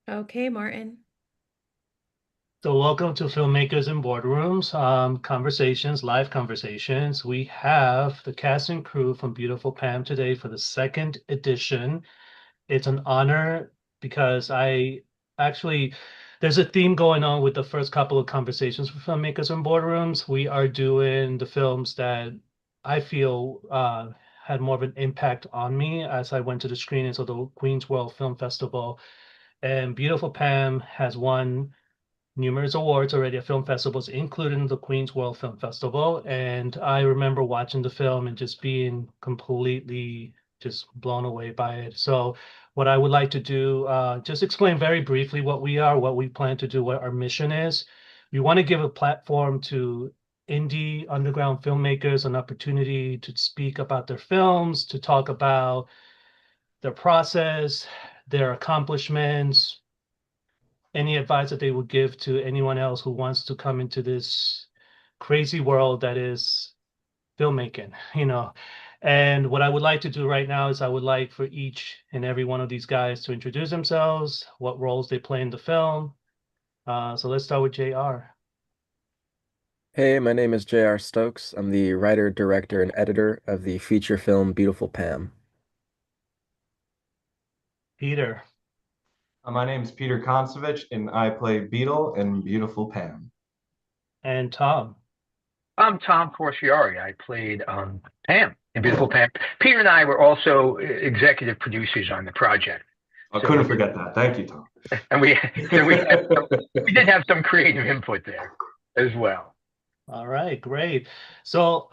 Okay, Martin. So welcome to Filmmakers in Boardrooms, conversations, live conversations. We have the cast and crew from Beautiful Pam today for the second edition. It's an honor because I actually, there's a theme going on with the first couple of conversations for Filmmakers in Boardrooms. We are doing the films that I feel had more of an impact on me as I went to the screenings of the Queens World Film Festival. And Beautiful Pam has won numerous awards already at film festivals, including the Queens World Film Festival. And I remember watching the film and just being completely just blown away by it. So what I would like to do, just explain very briefly what we are, what we plan to do, what our mission is. We want to give a platform to indie underground filmmakers an opportunity to speak about their films, to talk about their process, their accomplishments, any advice that they would give to anyone else who wants to come into this crazy world that is filmmaking, you know. And what I would like to do right now is I would like for each and every one of these guys to introduce themselves, what roles they play in the film. So let's start with JR. Hey, my name is J.R. Stokes. I'm the writer, director, and editor of the feature film Beautiful Pam. Peter, My name is Peter Konsevitch, and I play Beetle in Beautiful Pam. and Tom. I'm Tom Ciorciari. I played Pam in Beautiful Pam. Peter and I were also executive producers on the project. I So, couldn't forget that. Thank you, Tom. and we so we did have some creative input there as well. All right, great. So,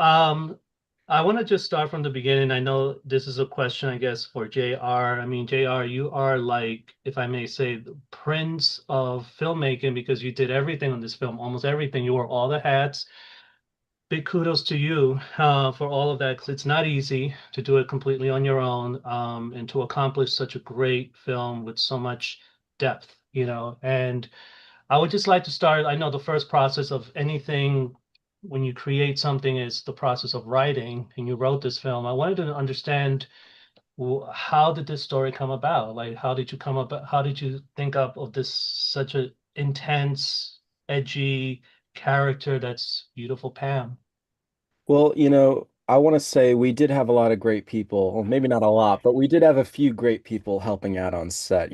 I want to just start from the beginning. I know this is a question, I guess, for JR. I mean, JR, you are like, if I may say, the prince of filmmaking because you did everything on this film, almost everything. You wore all the hats. Big kudos to you for all of that because it's not easy to do it completely on your own and to accomplish such a great film with so much depth, you know. And I would just like to start. I know the first process of anything when you create something is the process of writing, and you wrote this film. I wanted to understand how did this story come about? Like, how did you come up? How did you think up of this such a intense, edgy character that's beautiful, Pam? Well, I want to say we did have a lot of great people. Well, maybe not a lot, but we did have a few great people helping out on set.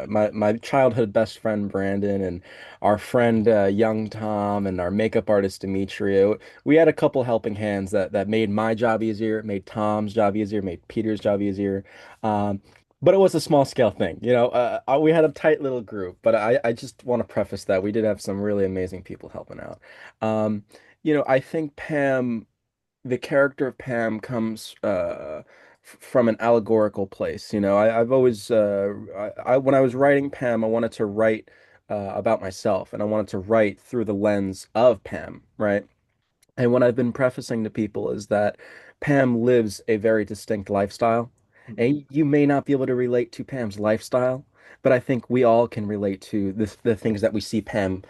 My childhood best friend Brandon and our friend young Tom and our makeup artist Demetria. We had a couple helping hands that made my job easier, made Tom's job easier, made Peter's job easier. Um, but it was a small scale thing. We had a tight little group, but I just want to preface that we did have some really amazing people helping out. I think the character of Pam comes from an allegorical place. I've always, when I was writing Pam, I wanted to write about myself and I wanted to write through the lens of Pam, right? And what I've been prefacing to people is that Pam lives a very distinct lifestyle. And you may not be able to relate to Pam's lifestyle, but I think we all can relate to the things that we see Pam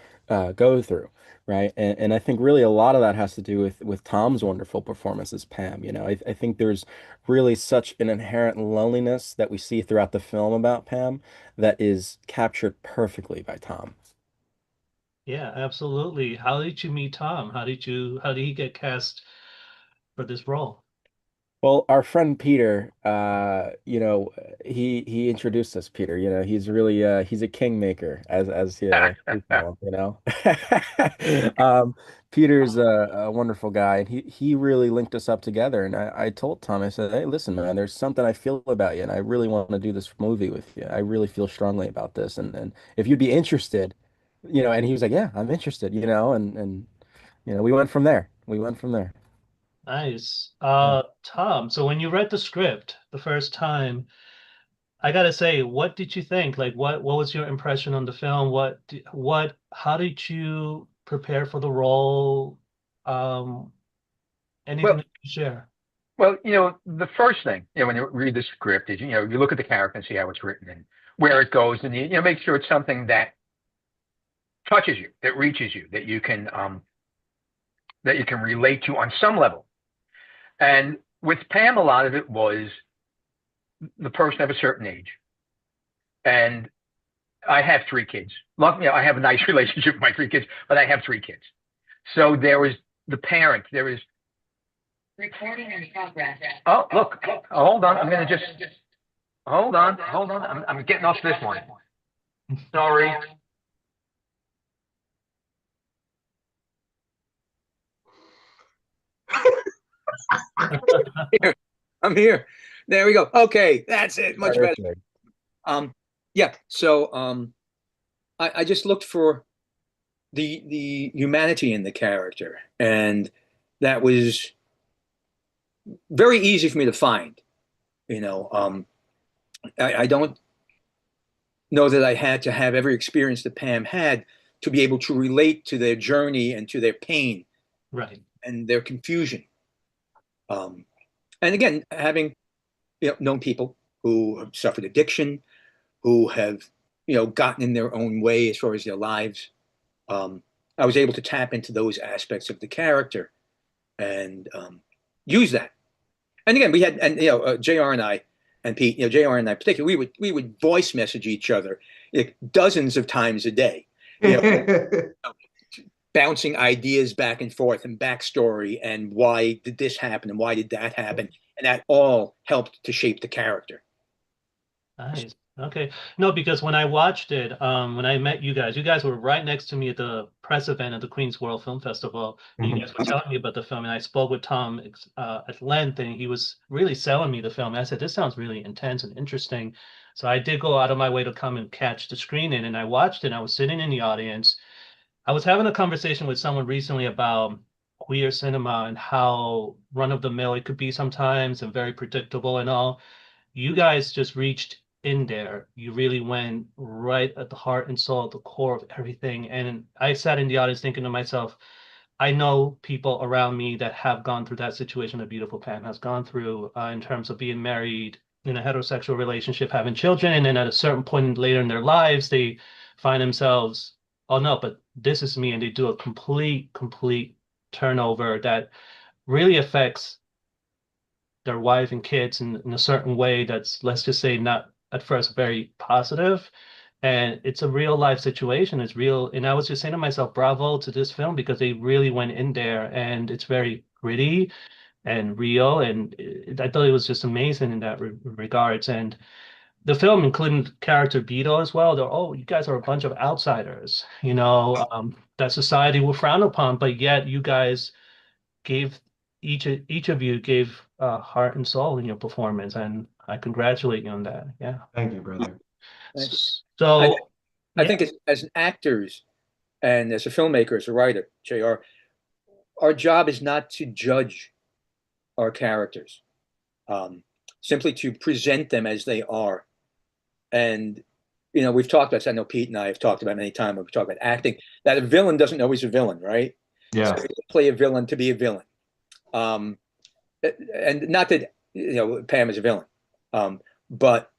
go through, right? And I think really a lot of that has to do with Tom's wonderful performance as Pam. I think there's really such an inherent loneliness that we see throughout the film about Pam that is captured perfectly by Tom. Yeah, absolutely. How did you meet Tom? How did he get cast for this role? Well, our friend Peter, he introduced us, Peter. He's really he's a kingmaker, as we call him. Peter's a wonderful guy, and he really linked us up together. And I told Tom, I said, "Hey, listen, man, there's something I feel about you, and I really want to do this movie with you. I really feel strongly about this, and if you'd be interested, And he was like, "Yeah, I'm interested," and we went from there. We went from there. Nice. Yeah. Tom, so when you read the script the first time, I gotta say, what did you think? Like, what was your impression on the film? How did you prepare for the role? Um, anything Well, that you can share? the first thing when you read the script is you look at the character and see how it's written and where it goes, and you make sure it's something that touches you, that reaches you, that you can relate to on some level. And with Pam, a lot of it was the person of a certain age. And I have 3 kids. Luckily, I have a nice relationship with my 3 kids, but I have 3 kids. So there was the parent. There was recording in progress. Oh, look. Oh, hold on. I'm gonna just hold on. Hold on. I'm getting off this one. Sorry. Here, I'm here. There we go. Okay, that's it. Much better. Yeah. So I just looked for the humanity in the character, and that was very easy for me to find. You know, I don't know that I had to have every experience that Pam had to be able to relate to their journey and to their pain Right. and their confusion. And again, having known people who have suffered addiction, who have gotten in their own way as far as their lives, I was able to tap into those aspects of the character and use that. And again, we had, and Jr. and I and Pete, Jr. and I particularly, we would voice message each other dozens of times a day, bouncing ideas back and forth and backstory and why did this happen and why did that happen, and that all helped to shape the character. Nice. Okay. No, because when I watched it, when I met you guys were right next to me at the press event at the Queens World Film Festival. And you guys were telling me about the film, and I spoke with Tom at length, and he was really selling me the film. And I said, this sounds really intense and interesting. So I did go out of my way to come and catch the screening, and I watched it. And I was sitting in the audience. I was having a conversation with someone recently about queer cinema and how run-of-the-mill it could be sometimes and very predictable and all. You guys just reached in there. You really went right at the heart and soul, the core of everything. And I sat in the audience thinking to myself, I know people around me that have gone through that situation that Beautiful Pam has gone through in terms of being married in a heterosexual relationship, having children, and then at a certain point later in their lives, they find themselves, oh no, but this is me, and they do a complete turnover that really affects their wife and kids in a certain way that's, let's just say, not at first very positive. And it's a real life situation. It's real. And I was just saying to myself, bravo to this film because they really went in there and it's very gritty and real. And I thought it was just amazing in that regards. And the film, including character BEETLE as well, they're, oh, you guys are a bunch of outsiders, that society will frown upon, but yet you guys gave each of you gave heart and soul in your performance, and I congratulate you on that. Yeah. Thank you, brother. So I think as actors and as a filmmaker, as a writer, JR, our job is not to judge our characters, simply to present them as they are. And we've talked about, I know Pete and I have talked about many times when we talk about acting, that a villain doesn't always a villain, right? Yeah. So play a villain to be a villain. And not that Pam is a villain, but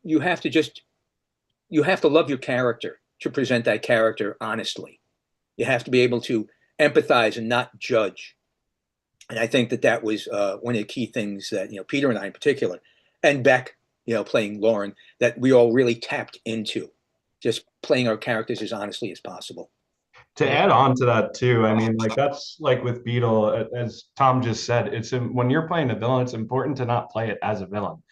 you have to love your character to present that character honestly. You have to be able to empathize and not judge. And I think that was one of the key things that Peter and I in particular, and Beck, playing Lauren, that we all really tapped into, just playing our characters as honestly as possible. To add on to that too, I mean, like that's like with BEETLE, as Tom just said, when you're playing a villain, it's important to not play it as a villain.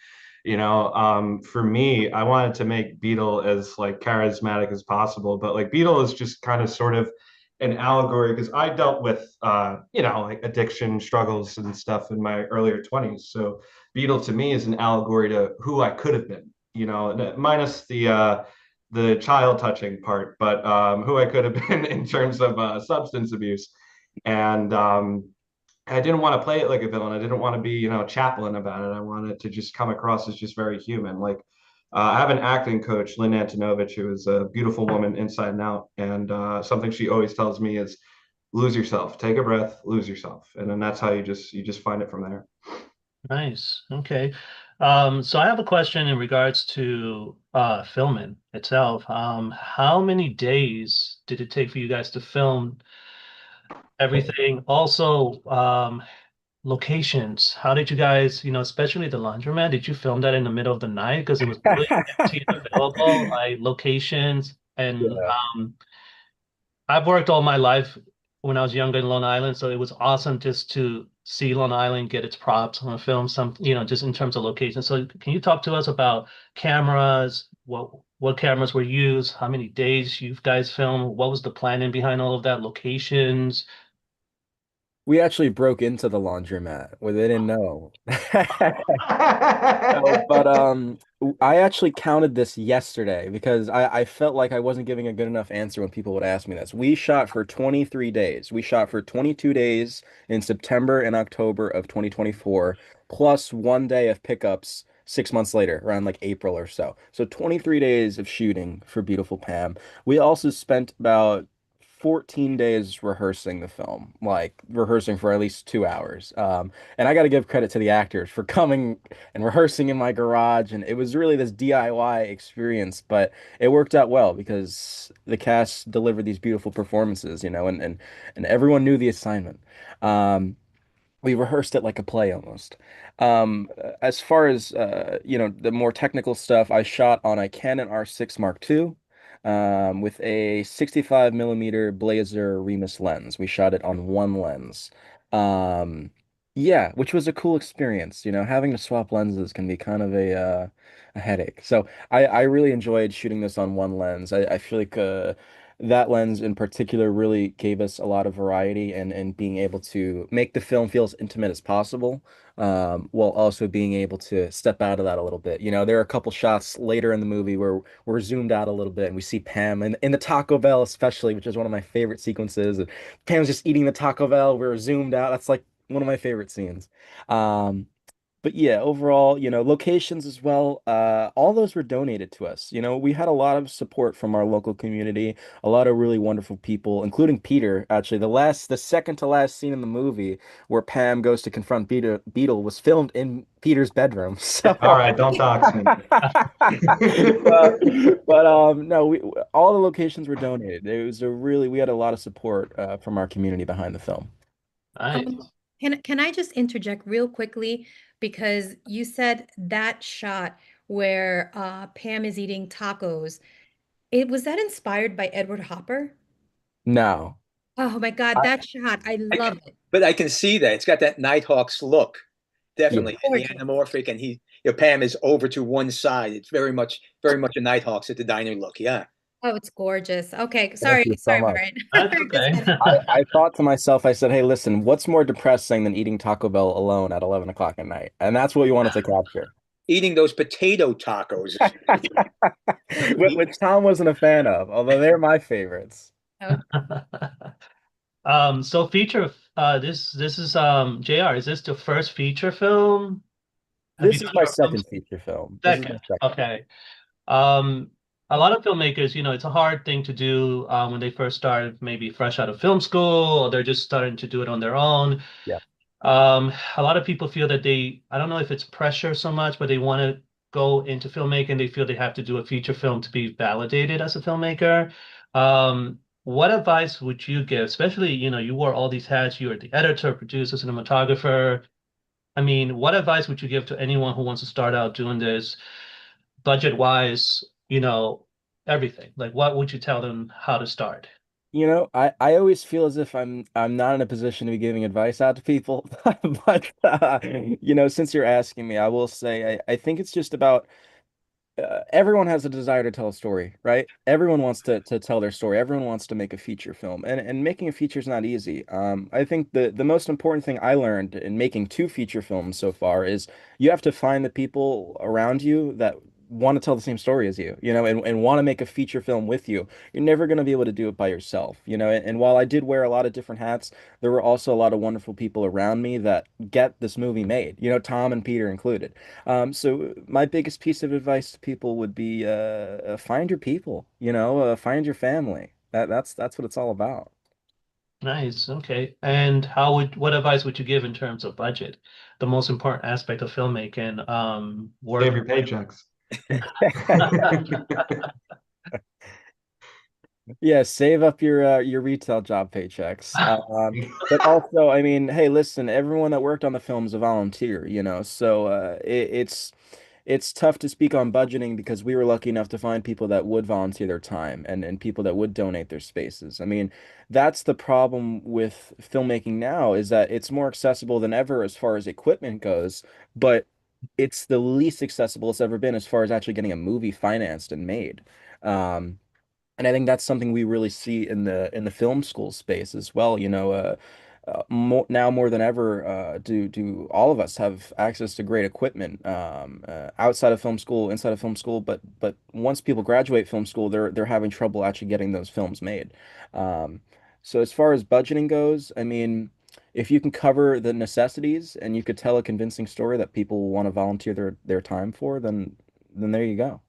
For me, I wanted to make BEETLE as like charismatic as possible, but like BEETLE is just kind of sort of an allegory because I dealt with like addiction struggles and stuff in my earlier 20s. So BEETLE to me is an allegory to who I could have been, minus the child touching part, but who I could have been in terms of substance abuse. And I didn't want to play it like a villain. I didn't want to be, Chaplin about it. I wanted to just come across as just very human. Like I have an acting coach, Lynn Antonovich, who is a beautiful woman inside and out. And something she always tells me is lose yourself, take a breath, lose yourself. And then that's how you just find it from there. Nice. Okay. So I have a question in regards to filming itself. How many days did it take for you guys to film everything? Also, locations. How did you guys, especially the laundromat, did you film that in the middle of the night? Because it was really empty and available, like locations. And Yeah. I've worked all my life when I was younger in Long Island, so it was awesome just to see Long Island get its props on a film, just in terms of location. So can you talk to us about cameras, what cameras were used, how many days you guys filmed, what was the planning behind all of that, locations? We actually broke into the laundromat where they didn't know. No, but I actually counted this yesterday because I felt like I wasn't giving a good enough answer when people would ask me this. We shot for 23 days. We shot for 22 days in September and October of 2024, plus 1 day of pickups 6 months later, around like April or so. So 23 days of shooting for Beautiful Pam. We also spent about 14 days rehearsing the film, like rehearsing for at least 2 hours. And I got to give credit to the actors for coming and rehearsing in my garage. And it was really this DIY experience, but it worked out well because the cast delivered these beautiful performances, and everyone knew the assignment. Um, we rehearsed it like a play almost. As far as the more technical stuff, I shot on a Canon R6 Mark II with a 65 millimeter Blazer Remus lens. We shot it on one lens. Um, yeah, which was a cool experience. Having to swap lenses can be kind of a headache. So I really enjoyed shooting this on one lens. I feel like that lens in particular really gave us a lot of variety and being able to make the film feel as intimate as possible, while also being able to step out of that a little bit. There are a couple shots later in the movie where we're zoomed out a little bit and we see Pam in the Taco Bell, especially, which is one of my favorite sequences. And Pam's just eating the Taco Bell. We're zoomed out. That's like one of my favorite scenes. Um, but yeah, overall, locations as well, all those were donated to us. We had a lot of support from our local community, a lot of really wonderful people, including Peter. Actually, the second to last scene in the movie where Pam goes to confront Beetle was filmed in Peter's bedroom. So, All right, don't dox me. no, all the locations were donated. We had a lot of support from our community behind the film. Nice. Can I just interject real quickly? Because you said that shot where Pam is eating tacos, was that inspired by Edward Hopper? No. Oh my God, I, that shot, I love it. But I can see that it's got that Nighthawks look, yeah. definitely, and the Gorgeous. anamorphic, and Pam is over to one side. It's very much a Nighthawks at the diner look. Yeah. Oh, it's gorgeous. Okay, Thank sorry, you so sorry, much. Martin. That's Just okay. kidding. I thought to myself, I said, hey, listen, what's more depressing than eating Taco Bell alone at 11 o'clock at night? And that's what we wanted to capture. Eating those potato tacos. Which Tom wasn't a fan of, although they're my favorites. Oh, So this is JR, is this the first feature film? Have you This is done my your film second feature film. This is my second? second. Okay. Um, a lot of filmmakers, it's a hard thing to do when they first start, maybe fresh out of film school, or they're just starting to do it on their own. Yeah. A lot of people feel that I don't know if it's pressure so much, but they want to go into filmmaking. They feel they have to do a feature film to be validated as a filmmaker. What advice would you give, especially, you wore all these hats, you were the editor, producer, cinematographer. I mean, what advice would you give to anyone who wants to start out doing this budget wise, everything? Like, what would you tell them how to start? I always feel as if I'm not in a position to be giving advice out to people. But since you're asking me, I will say I think it's just about everyone has a desire to tell a story, right? Everyone wants to tell their story. Everyone wants to make a feature film, and making a feature is not easy. I think the most important thing I learned in making two feature films so far is you have to find the people around you that want to tell the same story as you, and want to make a feature film with you. You're never going to be able to do it by yourself, and while I did wear a lot of different hats, there were also a lot of wonderful people around me that get this movie made, Tom and Peter included. So my biggest piece of advice to people would be find your people, find your family. That's what it's all about. Nice. Okay. And what advice would you give in terms of budget? The most important aspect of filmmaking, Save work. your paychecks. Yeah, save up your retail job paychecks. But also, I mean, hey, listen, everyone that worked on the film is a volunteer, you know, so it's tough to speak on budgeting because we were lucky enough to find people that would volunteer their time and people that would donate their spaces. I mean, that's the problem with filmmaking now is that it's more accessible than ever as far as equipment goes, but it's the least accessible it's ever been as far as actually getting a movie financed and made. Um, and I think that's something we really see in the film school space as well. You know, now more than ever, do all of us have access to great equipment outside of film school, inside of film school. But once people graduate film school, they're having trouble actually getting those films made. Um, so as far as budgeting goes, I mean, if you can cover the necessities and you could tell a convincing story that people will want to volunteer their time for, then there you go.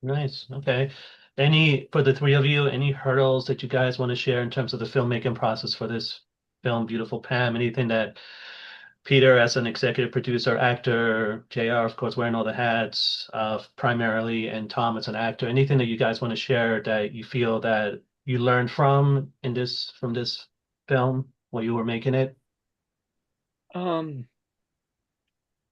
Nice. Okay. For the three of you, any hurdles that you guys want to share in terms of the filmmaking process for this film, Beautiful Pam? Anything that Peter, as an executive producer, actor, JR, of course, wearing all the hats, primarily, and Tom as an actor, anything that you guys want to share that you feel that you learned from this film while you were making it? Um,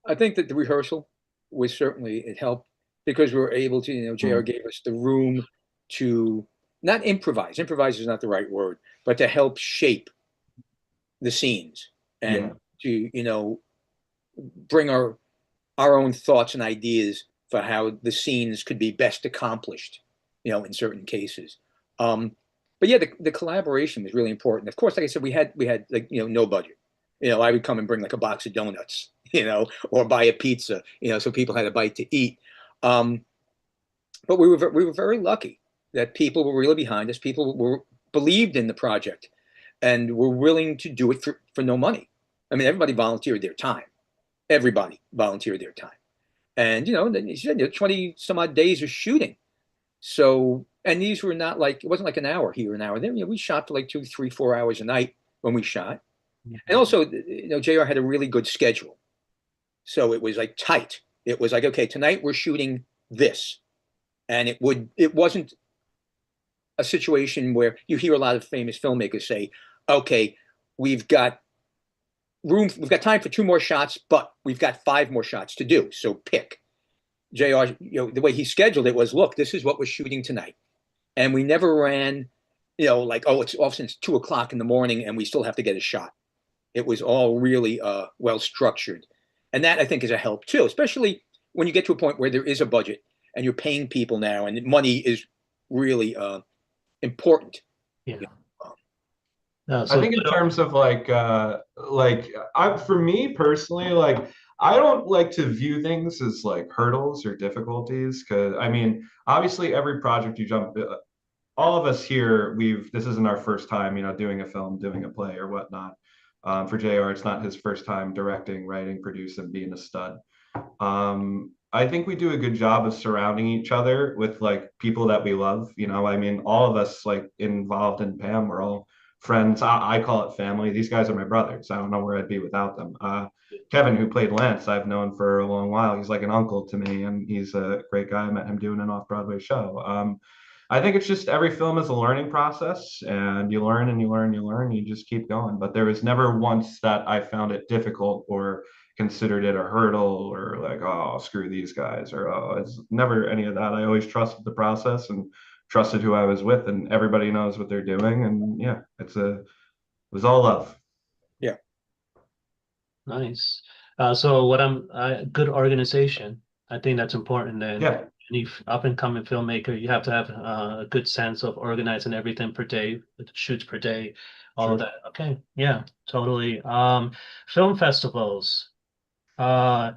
I think that the rehearsal was certainly it helped because we were able to, JR Mm. gave us the room to not improvise. Improvise is not the right word, but to help shape the scenes Yeah. and to, bring our own thoughts and ideas for how the scenes could be best accomplished, in certain cases. Um, but yeah, the collaboration was really important. Of course, like I said, we had like no budget. I would come and bring like a box of donuts, or buy a pizza, so people had a bite to eat. Um, but we were very lucky that people were really behind us. People were believed in the project and were willing to do it for no money. I mean, everybody volunteered their time. Everybody volunteered their time. And then you said 20 some odd days of shooting. So, and these were not like it wasn't like an hour here, an hour there. We shot for like 2, 3, 4 hours a night when we shot. And also, JR had a really good schedule. So it was like tight. It was like, okay, tonight we're shooting this. And it wasn't a situation where you hear a lot of famous filmmakers say, okay, we've got we've got time for 2 more shots, but we've got 5 more shots to do. So pick. JR, the way he scheduled it was, look, this is what we're shooting tonight. And we never ran, like, oh, it's off since 2 o'clock in the morning and we still have to get a shot. It was all really well structured. And that I think is a help too, especially when you get to a point where there is a budget and you're paying people now and money is really important. Yeah. You know? I think in terms of for me personally, like I don't like to view things as like hurdles or difficulties because I mean, obviously every project you jump, all of us here, this isn't our first time, doing a film, doing a play or whatnot. For JR, it's not his first time directing, writing, producing, being a stud. I think we do a good job of surrounding each other with like people that we love. I mean, all of us like involved in Pam, we're all friends. I call it family. These guys are my brothers. I don't know where I'd be without them. Kevin, who played Lance, I've known for a long while. He's like an uncle to me, and he's a great guy. I met him doing an off-Broadway show. I think it's just every film is a learning process, and you learn and you learn, you learn, you just keep going. But there was never once that I found it difficult or considered it a hurdle or like, oh, screw these guys, or oh, it's never any of that. I always trusted the process and trusted who I was with, and everybody knows what they're doing. And yeah, it was all love. Yeah. Nice. Good organization. I think that's important. And Yeah, any up and coming filmmaker, you have to have a good sense of organizing everything per day, shoots per day, all of sure. that. Okay. Yeah, totally. Film festivals. Uh,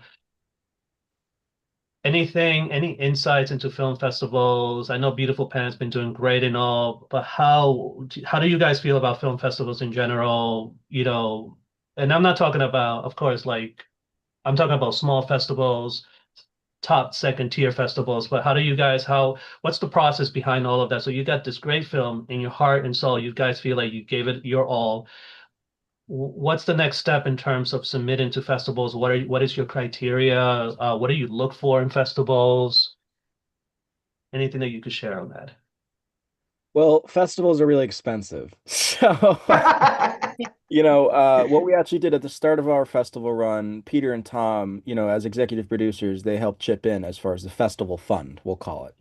any insights into film festivals? I know Beautiful Pan's been doing great and all, but how do you guys feel about film festivals in general? And I'm not talking about, of course, like I'm talking about small festivals, top second tier festivals, but what's the process behind all of that? So you got this great film in your heart and soul. You guys feel like you gave it your all. What's the next step in terms of submitting to festivals? What is your criteria? What do you look for in festivals? Anything that you could share on that? Well, festivals are really expensive. So what we actually did at the start of our festival run, Peter and Tom, as executive producers, they helped chip in as far as the festival fund, we'll call it.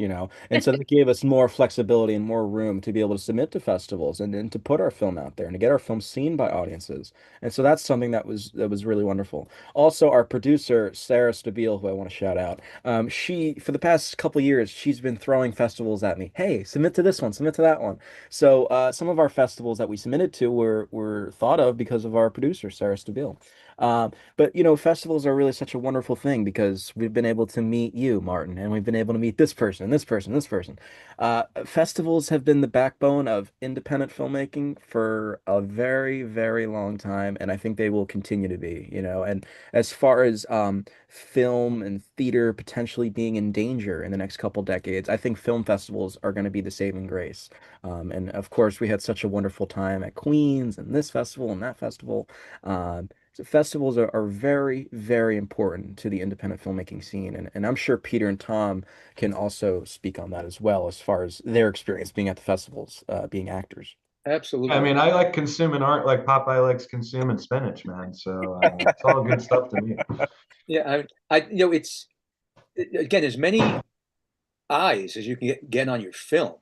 And so that gave us more flexibility and more room to be able to submit to festivals and to put our film out there and to get our film seen by audiences. And so that's something that was really wonderful. Also, our producer, Sarah Stabile, who I want to shout out, she, for the past couple years, she's been throwing festivals at me. Hey, submit to this one, submit to that one. So some of our festivals that we submitted to were thought of because of our producer, Sarah Stabile. But festivals are really such a wonderful thing because we've been able to meet you, Martin, and we've been able to meet this person, this person, this person. Festivals have been the backbone of independent filmmaking for a very, very long time, and I think they will continue to be. And as far as film and theater potentially being in danger in the next couple decades, I think film festivals are going to be the saving grace. And of course, we had such a wonderful time at Queens and this festival and that festival. So festivals are very, very important to the independent filmmaking scene. And I'm sure Peter and Tom can also speak on that as well, as far as their experience being at the festivals, being actors. Absolutely. I mean, I like consuming art like Popeye likes consuming spinach, man. So it's all good stuff to me. Yeah, it's again as many eyes as you can get on your film,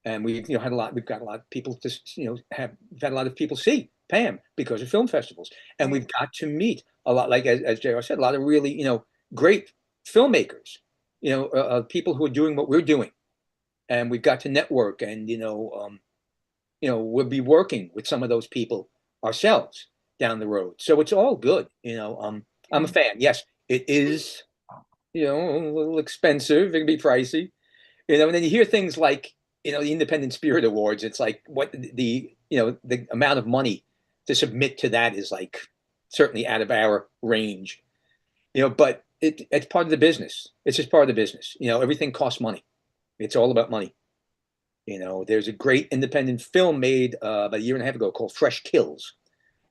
and had a lot. We've got a lot of people just we've had a lot of people see Pam because of film festivals, and we've got to meet a lot, like as JR said, a lot of really great filmmakers, people who are doing what we're doing, and we've got to network, and we'll be working with some of those people ourselves down the road. So it's all good. I'm a fan. Yes, it is, a little expensive. It can be pricey, and then you hear things like, the Independent Spirit Awards. It's like what the amount of money to submit to that is like certainly out of our range, but it's part of the business. It's just part of the business. Everything costs money. It's all about money. There's a great independent film made about a year and a half ago called Fresh Kills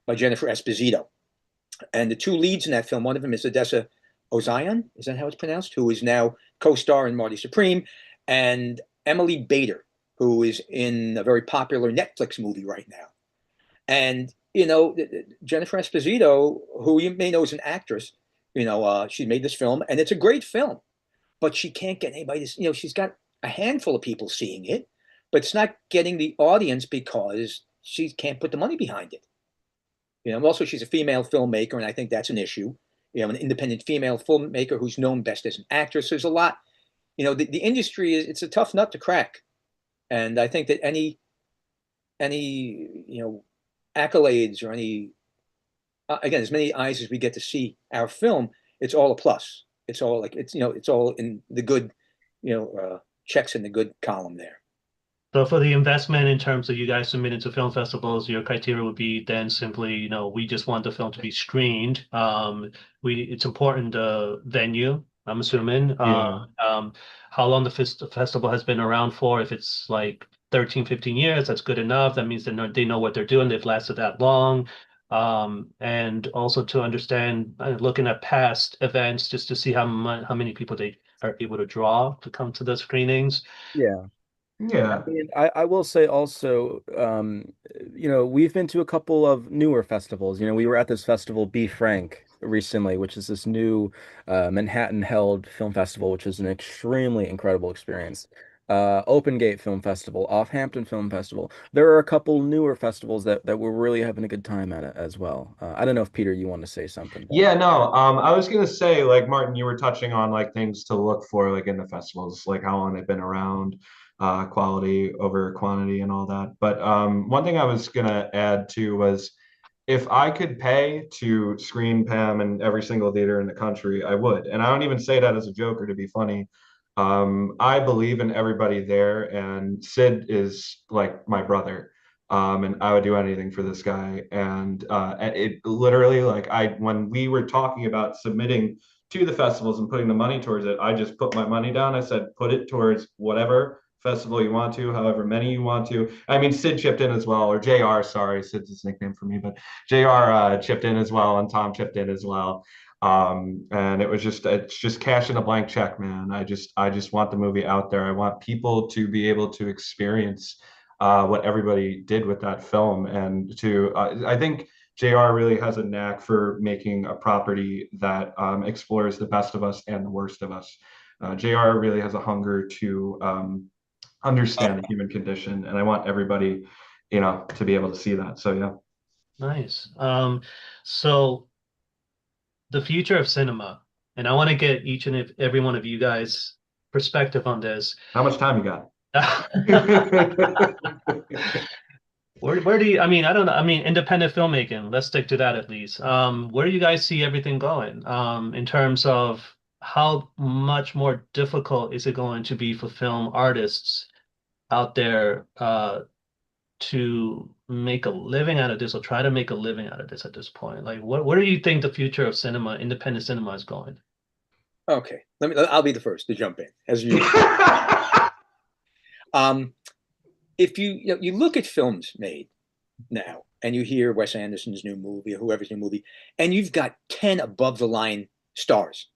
by Jennifer Esposito. And the two leads in that film, one of them is Odessa Ozion, is that how it's pronounced? Who is now co-star in Marty Supreme, and Emily Bader, who is in a very popular Netflix movie right now. And, Jennifer Esposito, who you may know as an actress, she made this film, and it's a great film, but she can't get anybody to, she's got a handful of people seeing it, but it's not getting the audience because she can't put the money behind it. Also she's a female filmmaker, and I think that's an issue. An independent female filmmaker who's known best as an actress. There's a lot, the industry it's a tough nut to crack. And I think that any accolades or any again, as many eyes as we get to see our film, it's all a plus. It's all like it's all in the good, checks in the good column there. So for the investment in terms of you guys submitting to film festivals, your criteria would be then simply, we just want the film to be screened. It's important venue, I'm assuming. Yeah. How long the festival has been around for. If it's like 13, 15 years, that's good enough. That means they know what they're doing. They've lasted that long. And also to understand, looking at past events, just to see how many people they are able to draw to come to the screenings. Yeah. Yeah. I mean, I will say also, we've been to a couple of newer festivals. We were at this festival, Be Frank, recently, which is this new Manhattan-held film festival, which is an extremely incredible experience. Open Gate Film Festival, Hampton Film Festival. There are a couple newer festivals that we're really having a good time at as well. I don't know if Peter, you want to say something. Yeah, no. I was gonna say, like Martin, you were touching on like things to look for, like in the festivals, like how long they've been around, quality over quantity and all that. But one thing I was gonna add to was if I could pay to screen Pam in every single theater in the country, I would. And I don't even say that as a joke or to be funny. I believe in everybody there, and Sid is like my brother. And I would do anything for this guy. And it literally, like when we were talking about submitting to the festivals and putting the money towards it, I just put my money down. I said, put it towards whatever festival you want to, however many you want to. I mean, Sid chipped in as well, or JR, sorry, Sid's his nickname for me, but JR chipped in as well, and Tom chipped in as well. And it's just cashing a blank check, man. I just want the movie out there. I want people to be able to experience what everybody did with that film, and to I think JR really has a knack for making a property that explores the best of us and the worst of us. JR really has a hunger to understand the human condition, and I want everybody, to be able to see that. So yeah. Nice. So the future of cinema, and I want to get each and every one of you guys' perspective on this. How much time you got? Where do you, I mean, I don't know. I mean, independent filmmaking, let's stick to that at least. Where do you guys see everything going? In terms of how much more difficult is it going to be for film artists out there to make a living out of this, or try to make a living out of this at this point? Like, where do you think the future of cinema, independent cinema, is going? Okay, I'll be the first to jump in, as usual. If you look at films made now, and you hear Wes Anderson's new movie or whoever's new movie, and you've got 10 above the line stars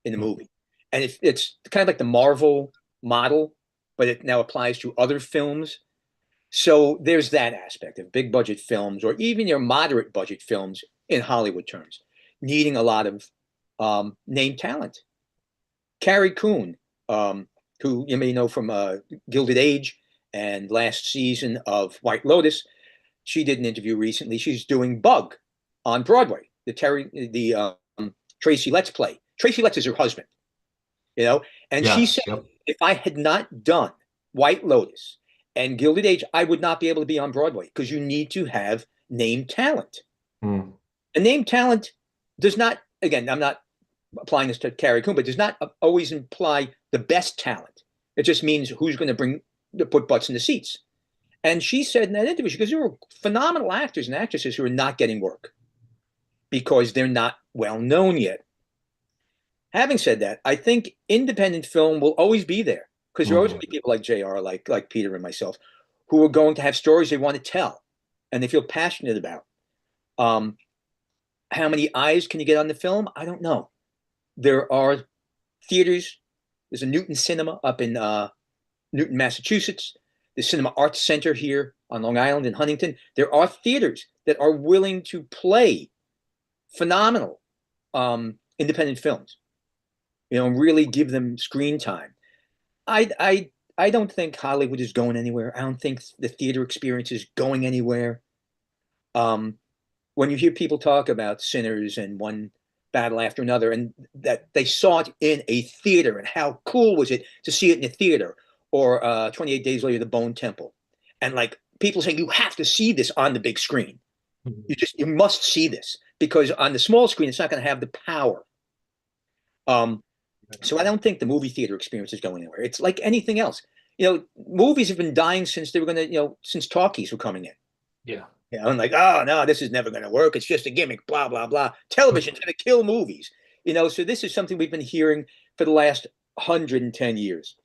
in the movie, and it's kind of like the Marvel model, but it now applies to other films. So there's that aspect of big budget films, or even your moderate budget films in Hollywood terms, needing a lot of name talent. Carrie Coon, who you may know from Gilded Age and last season of White Lotus, she did an interview recently. She's doing Bug on Broadway, the Tracy Letts play. Tracy Letts is her husband, and she said, if I had not done White Lotus and Gilded Age, I would not be able to be on Broadway, because you need to have name talent. And name talent does not, again, I'm not applying this to Carrie Coon, but does not always imply the best talent. It just means who's going to put butts in the seats. And she said in that interview, she goes, there were phenomenal actors and actresses who are not getting work because they're not well known yet. Having said that, I think independent film will always be there, because there are always going to be people like JR, like Peter and myself, who are going to have stories they want to tell and they feel passionate about. How many eyes can you get on the film? I don't know. There are theaters. There's a Newton Cinema up in Newton, Massachusetts. The Cinema Arts Center here on Long Island in Huntington. There are theaters that are willing to play phenomenal independent films, and really give them screen time. I don't think Hollywood is going anywhere. I don't think the theater experience is going anywhere. When you hear people talk about Sinners and One Battle After Another, and that they saw it in a theater, and how cool was it to see it in a theater, or 28 Days Later, The Bone Temple, and like people saying, you have to see this on the big screen. You must see this, because on the small screen, it's not going to have the power. So I don't think the movie theater experience is going anywhere. It's like anything else. Movies have been dying since they were going to, since talkies were coming in. Yeah. I'm like, oh, no, this is never going to work. It's just a gimmick, blah, blah, blah. Television's going to kill movies. So this is something we've been hearing for the last 110 years.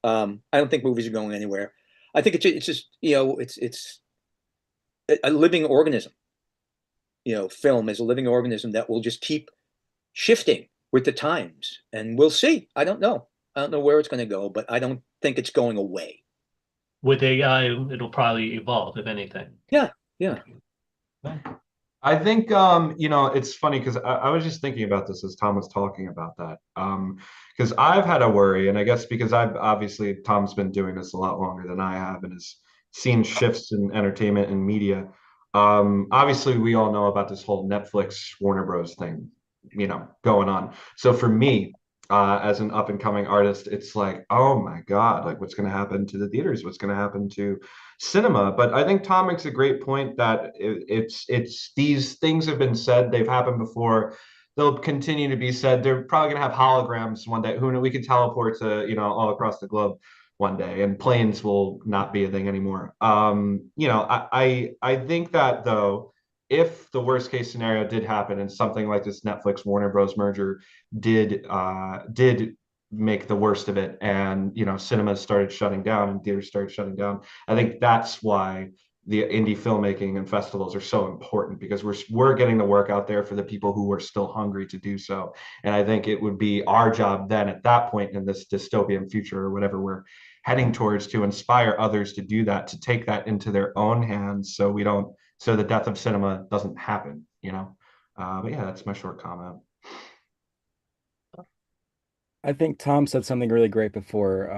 I don't think movies are going anywhere. I think it's just, it's a living organism. Film is a living organism that will just keep shifting with the times, and we'll see. I don't know where it's going to go, but I don't think it's going away. With AI, it'll probably evolve, if anything. Yeah. I think it's funny, because I was just thinking about this as Tom was talking about that, because I've had a worry, and I guess because Tom's been doing this a lot longer than I have, and has seen shifts in entertainment and media. Obviously we all know about this whole Netflix Warner Bros thing, going on. So for me, as an up and coming artist, it's like, oh my God, like what's going to happen to the theaters? What's going to happen to cinema? But I think Tom makes a great point that it's these things have been said, they've happened before, they'll continue to be said. They're probably going to have holograms one day. Who knows? We can teleport to, all across the globe one day, and planes will not be a thing anymore. I think that, though, if the worst case scenario did happen and something like this Netflix Warner Bros merger did make the worst of it, and cinemas started shutting down and theaters started shutting down, I think that's why the indie filmmaking and festivals are so important, because we're getting the work out there for the people who are still hungry to do so. And I think it would be our job then at that point in this dystopian future or whatever we're heading towards, to inspire others to do that, to take that into their own hands, so we don't, so the death of cinema doesn't happen, you know. But yeah, that's my short comment. I think Tom said something really great before.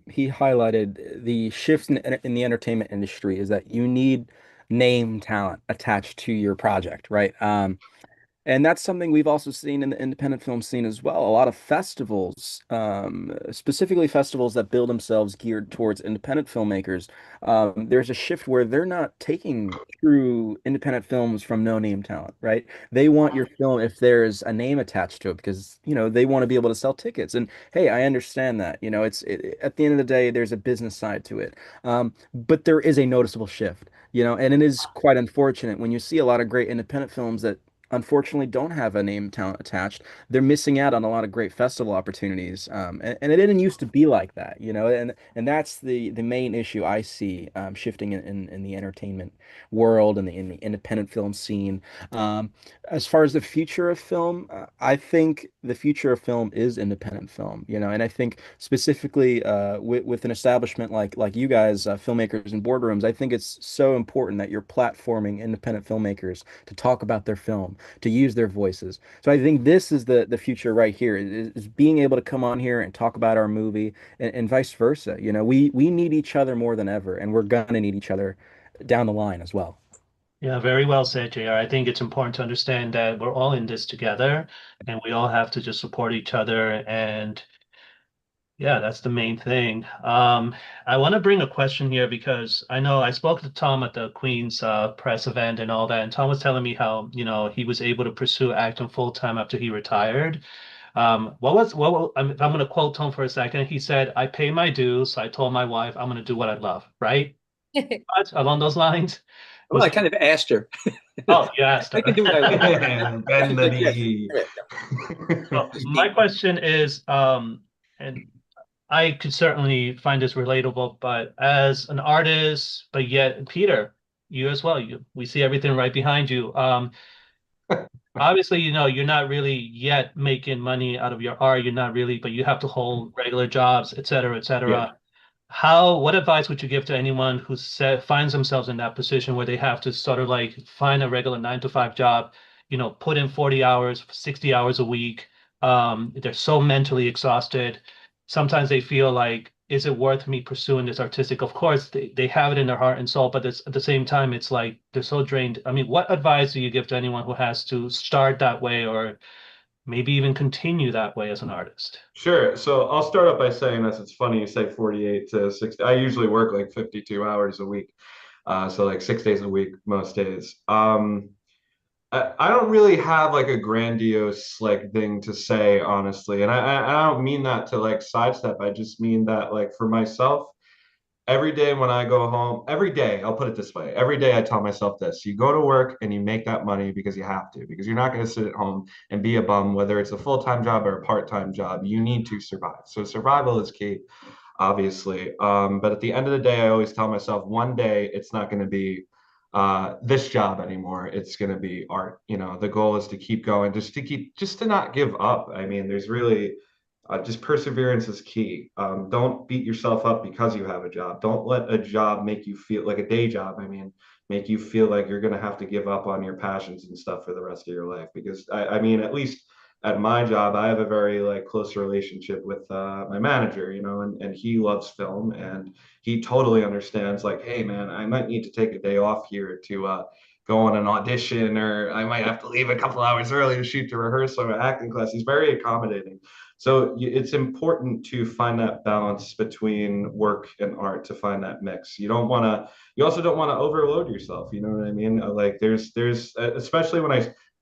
He highlighted the shift in the entertainment industry is that you need name talent attached to your project, right? And that's something we've also seen in the independent film scene as well. A lot of festivals, specifically festivals that build themselves geared towards independent filmmakers, there's a shift where they're not taking true independent films from no-name talent, right? They want your film if there's a name attached to it because, they want to be able to sell tickets. And hey, I understand that. At the end of the day, there's a business side to it. But there is a noticeable shift, and it is quite unfortunate when you see a lot of great independent films that unfortunately don't have a name talent attached. They're missing out on a lot of great festival opportunities. And it didn't used to be like that, and that's the main issue I see shifting in the entertainment world and in the independent film scene. As far as the future of film, I think the future of film is independent film, and I think specifically with an establishment like you guys, filmmakers in boardrooms, I think it's so important that you're platforming independent filmmakers to talk about their film, to use their voices. So I think this is the future right here is being able to come on here and talk about our movie and vice versa. We need each other more than ever, and we're gonna need each other down the line as well. Yeah, very well said, JR. I think it's important to understand that we're all in this together and we all have to just support each other. And yeah, that's the main thing. I want to bring a question here because I know I spoke to Tom at the Queen's press event and all that, and Tom was telling me how, he was able to pursue acting full time after he retired. I'm going to quote Tom for a second. He said, I pay my dues, so I told my wife I'm going to do what I love, right? But along those lines. Well, I kind of asked her. Oh, you asked I her. can do what I want. Bend the Yes. knee. So my question is, and I could certainly find this relatable, but as an artist, but yet Peter, you as well, we see everything right behind you. Obviously, you're not really yet making money out of your art. You're not really, but you have to hold regular jobs, et cetera, et cetera. What advice would you give to anyone who finds themselves in that position where they have to sort of like find a regular 9 to 5 job, put in 40 hours, 60 hours a week. They're so mentally exhausted. Sometimes they feel like, is it worth me pursuing this artistic? Of course, they have it in their heart and soul, but at the same time, it's like they're so drained. I mean, what advice do you give to anyone who has to start that way or maybe even continue that way as an artist? Sure. So I'll start up by saying this. It's funny you say 48 to 60. I usually work like 52 hours a week. So like 6 days a week, most days. I don't really have like a grandiose like thing to say, honestly. And I don't mean that to like sidestep. I just mean that like for myself, every day when I go home, every day, I'll put it this way, every day I tell myself this: you go to work and you make that money because you have to, because you're not going to sit at home and be a bum, whether it's a full-time job or a part-time job. You need to survive. So survival is key, obviously. But at the end of the day, I always tell myself one day it's not going to be this job anymore. It's going to be art. The goal is to keep going, just to not give up. I mean, there's really just perseverance is key. Don't beat yourself up because you have a job. Don't let a job make you feel like a day job. I mean, make you feel like you're going to have to give up on your passions and stuff for the rest of your life. Because I mean, at least at my job, I have a very like close relationship with my manager, and he loves film and he totally understands like, hey man, I might need to take a day off here to go on an audition, or I might have to leave a couple hours early to shoot the rehearsal or acting class. He's very accommodating. So it's important to find that balance between work and art, to find that mix. You also don't want to overload yourself. You know what I mean? Like there's especially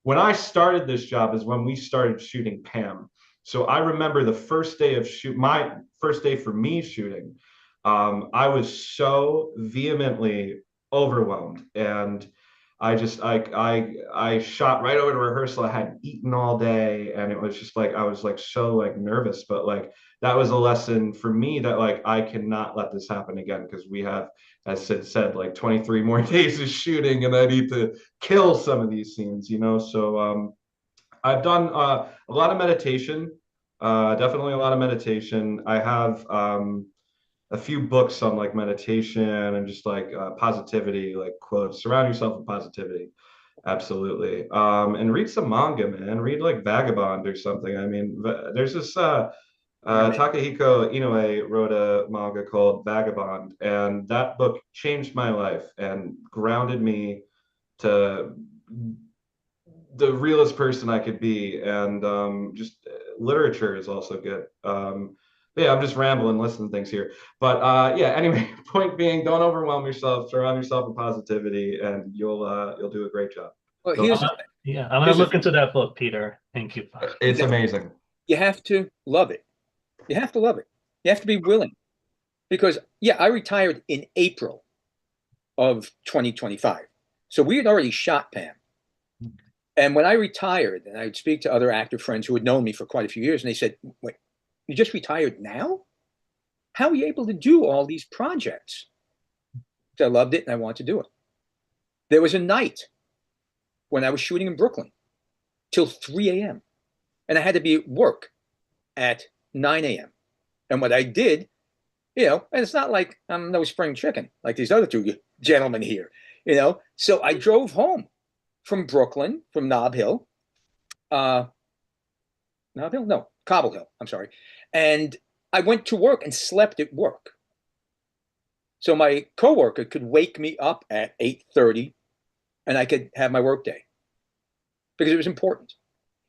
when I started this job is when we started shooting Pam. So I remember the first day of my first day for me shooting. I was so vehemently overwhelmed, and I shot right over to rehearsal. I hadn't eaten all day, and it was just like I was like so like nervous, but like that was a lesson for me that like I cannot let this happen again, because we have, as Sid said, like 23 more days of shooting, and I need to kill some of these scenes, you know. So I've done a lot of meditation, definitely a lot of meditation. I have a few books on like meditation and just like positivity, like quotes. Surround yourself with positivity. Absolutely. And read some manga, man. Read like Vagabond or something. I mean, there's this Takahiko Inoue wrote a manga called Vagabond, and that book changed my life and grounded me to the realest person I could be. And just literature is also good. But yeah, I'm just rambling, listening to things here. But yeah, anyway, point being, don't overwhelm yourself. Surround yourself with positivity, and you'll do a great job. Well, Don't- here's Yeah, I'm gonna here's the look into that book, Peter. Thank you. it's amazing. you have to love it. You have to love it. You have to be willing. Because, yeah, I retired in April of 2025. So we had already shot Pam. And when I retired, and I'd speak to other actor friends who had known me for quite a few years, and they said, wait, you just retired now? How are you able to do all these projects? So I loved it and I wanted to do it. There was a night when I was shooting in Brooklyn till 3 a.m. and I had to be at work at 9 a.m. And what I did, you know, and it's not like I'm no spring chicken like these other two gentlemen here, you know. So I drove home from Brooklyn, from Nob Hill, Nob Hill, no, Cobble Hill, I'm sorry. And I went to work and slept at work. So my coworker could wake me up at 8:30 and I could have my work day because it was important.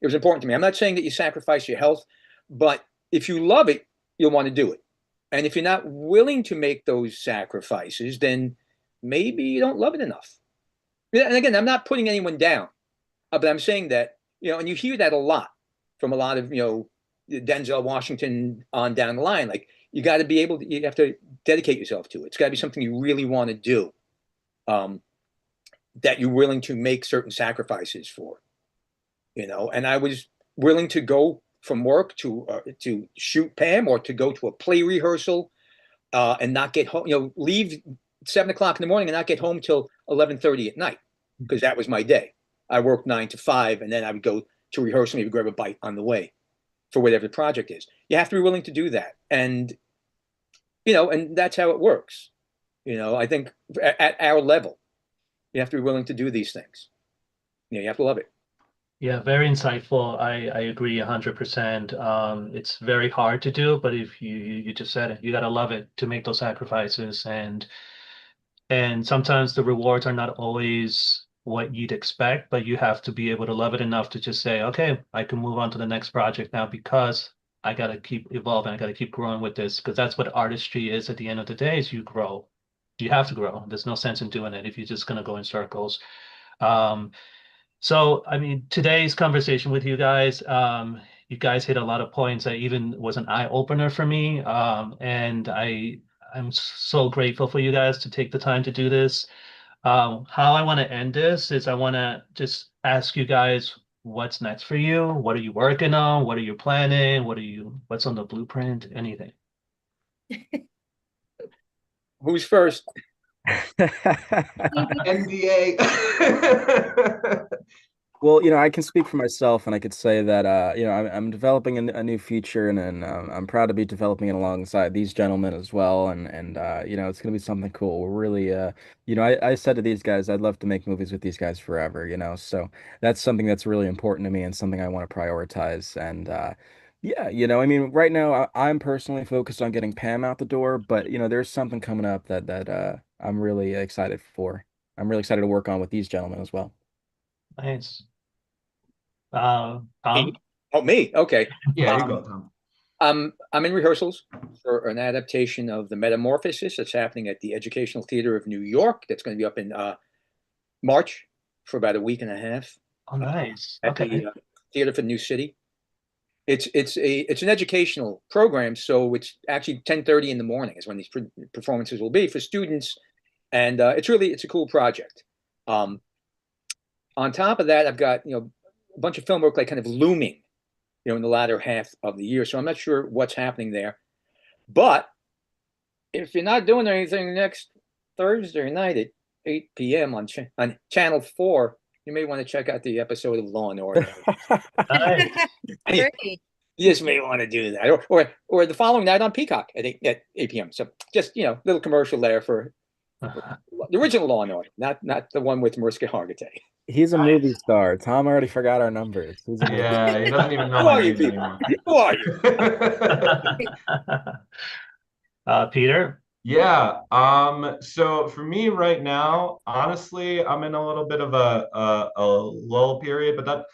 It was important to me. I'm not saying that you sacrifice your health, but if you love it, you'll want to do it. And if you're not willing to make those sacrifices, then maybe you don't love it enough. And again, I'm not putting anyone down, but I'm saying that, you know, and you hear that a lot from a lot of, you know, Denzel Washington on down the line. Like, you got to be able to, you have to dedicate yourself to it. It's got to be something you really want to do, that you're willing to make certain sacrifices for, you know. And I was willing to go from work to shoot Pam, or to go to a play rehearsal and not get home, you know, leave 7 o'clock in the morning and not get home till 11:30 at night, because that was my day. I worked 9 to 5, and then I would go to rehearsal, maybe grab a bite on the way for whatever the project is. You have to be willing to do that. And, you know, and that's how it works. You know, I think at our level, you have to be willing to do these things. You know, you have to love it. Yeah, very insightful. I agree 100%. It's very hard to do, but if you just said it, you gotta love it to make those sacrifices, and sometimes the rewards are not always what you'd expect, but you have to be able to love it enough to just say, okay, I can move on to the next project now because I gotta keep evolving, I gotta keep growing with this, because that's what artistry is at the end of the day, is you grow. You have to grow. There's no sense in doing it if you're just gonna go in circles. Um, so, I mean, today's conversation with you guys hit a lot of points that even was an eye opener for me. And I'm so grateful for you guys to take the time to do this. How I want to end this is I want to just ask you guys what's next for you. What are you working on? What are you planning? What's on the blueprint? Anything. Who's first? NDA. Well, you know, I can speak for myself, and I could say that, you know, I'm developing a new feature, and I'm proud to be developing it alongside these gentlemen as well. And you know, it's gonna be something cool. We're really, you know, I said to these guys, I'd love to make movies with these guys forever, you know. So that's something that's really important to me and something I want to prioritize. And yeah, you know, I mean, right now I'm personally focused on getting Pam out the door, but you know, there's something coming up that I'm really excited for. I'm really excited to work on with these gentlemen as well. Nice. Me? Tom? Oh, me. Okay. Yeah, you go, Tom. I'm in rehearsals for an adaptation of The Metamorphosis that's happening at the Educational Theater of New York. That's going to be up in March for about a week and a half. Oh, nice. At Okay. the Theater for New City. It's an educational program, so it's actually 10:30 in the morning is when these performances will be for students, and it's a cool project. on top of that, I've got, a bunch of film work like kind of looming, in the latter half of the year. So I'm not sure what's happening there. But if you're not doing anything next Thursday night at 8 p.m. on Channel 4, you may want to check out the episode of Law and Order. Nice. Great. You just may want to do that, or the following night on Peacock at 8 p.m. So just little commercial there for the original Law and Order, not the one with Mariska Hargitay. He's a movie star. Tom already forgot our numbers. He's a movie star. Yeah, he doesn't even know Who my are you name people? anymore. Who are you? Peter? Yeah. So for me right now, honestly, I'm in a little bit of a lull period, but that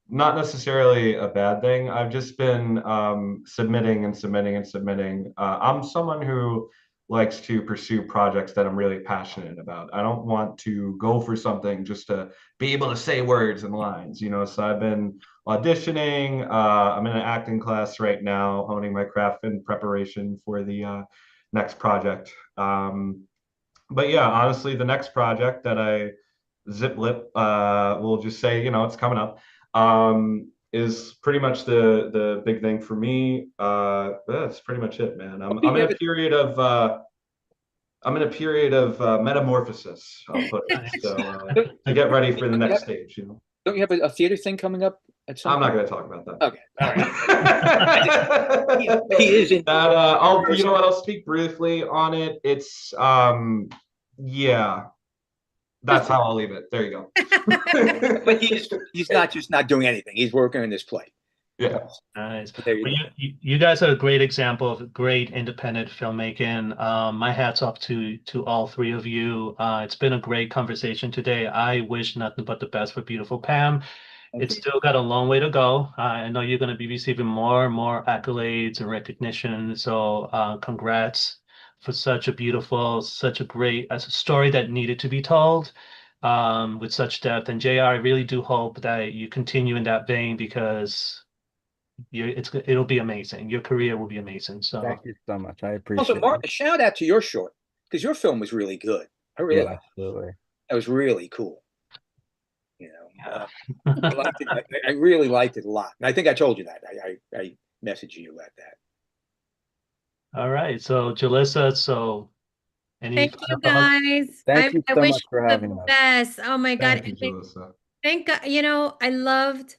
not necessarily a bad thing. I've just been submitting and submitting and submitting. I'm someone who likes to pursue projects that I'm really passionate about. I don't want to go for something just to be able to say words and lines, So I've been auditioning. I'm in an acting class right now, honing my craft in preparation for the next project. But yeah, honestly, the next project that I zip lip will just say, it's coming up, is pretty much the big thing for me. That's pretty much it, man. I'm in a period of metamorphosis, I'll put it. Nice. So to get ready for the next stage, Don't you have a theater thing coming up at some I'm not point? going to talk about that. Okay, all right. He is in. That you know what? I'll speak briefly on it. It's yeah, that's how I'll leave it. There you go. But he's not just not doing anything. He's working on this play. Yeah. Nice. There you Well, go. you guys are a great example of great independent filmmaking. My hat's off to all three of you. It's been a great conversation today. I wish nothing but the best for Beautiful Pam. It's still got a long way to go. I know you're going to be receiving more and more accolades and recognition. So congrats for such a beautiful, such a great a story that needed to be told with such depth. And JR, I really do hope that you continue in that vein because it'll be amazing. Your career will be amazing. So Thank you so much. I Also, appreciate Mark, it. a shout out to your short because your film was really good. I really Yeah, liked it. absolutely. That was really cool. yeah. I liked it. I really liked it a lot. And I think I told you that. I messaged you about that. All right. So Jalissa, so any Thank you final thoughts? guys. Thank you I so wish much for you the having us. best. Oh my God. Thank you, Jalissa. Thank God, I loved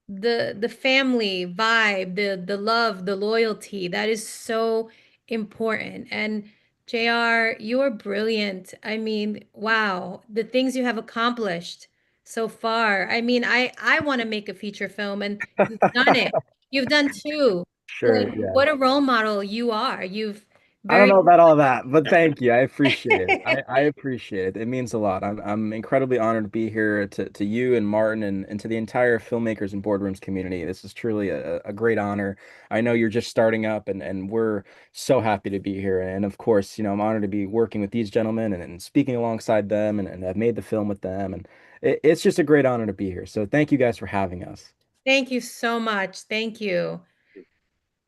the family vibe, the love, the loyalty. That is so important. And JR, you're brilliant. I mean, wow, the things you have accomplished so far. I mean, I want to make a feature film and you've done it. You've done two. Sure, Like, yeah. what a role model you are. You've I don't very know about all that, but thank you. I appreciate it. I appreciate it. It means a lot. I'm incredibly honored to be here to you and Martin and to the entire filmmakers and boardrooms community. This is truly a great honor. I know you're just starting up and we're so happy to be here. And of course, I'm honored to be working with these gentlemen and speaking alongside them and I've made the film with them. And it's just a great honor to be here. So thank you guys for having us. Thank you so much. Thank you.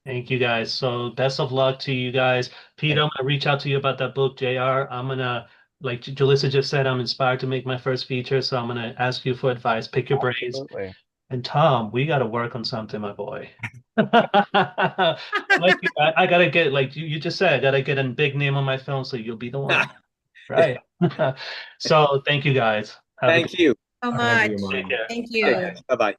Thank you guys. So best of luck to you guys. Peter, I'm gonna reach out to you about that book. JR, I'm gonna, like Jalissa just said, I'm inspired to make my first feature, so I'm gonna ask you for advice, pick your brains. Absolutely. And Tom, we gotta work on something, my boy. I gotta get, like you just said, I gotta get a big name on my film, so you'll be the one. Right. So thank you guys. Have a good Thank you. So Thank much. you, Take Martin. care. Thank you. Bye-bye.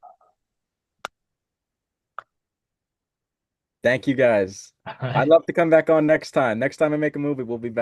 Thank you guys. All right. I'd love to come back on next time. Next time I make a movie, we'll be back.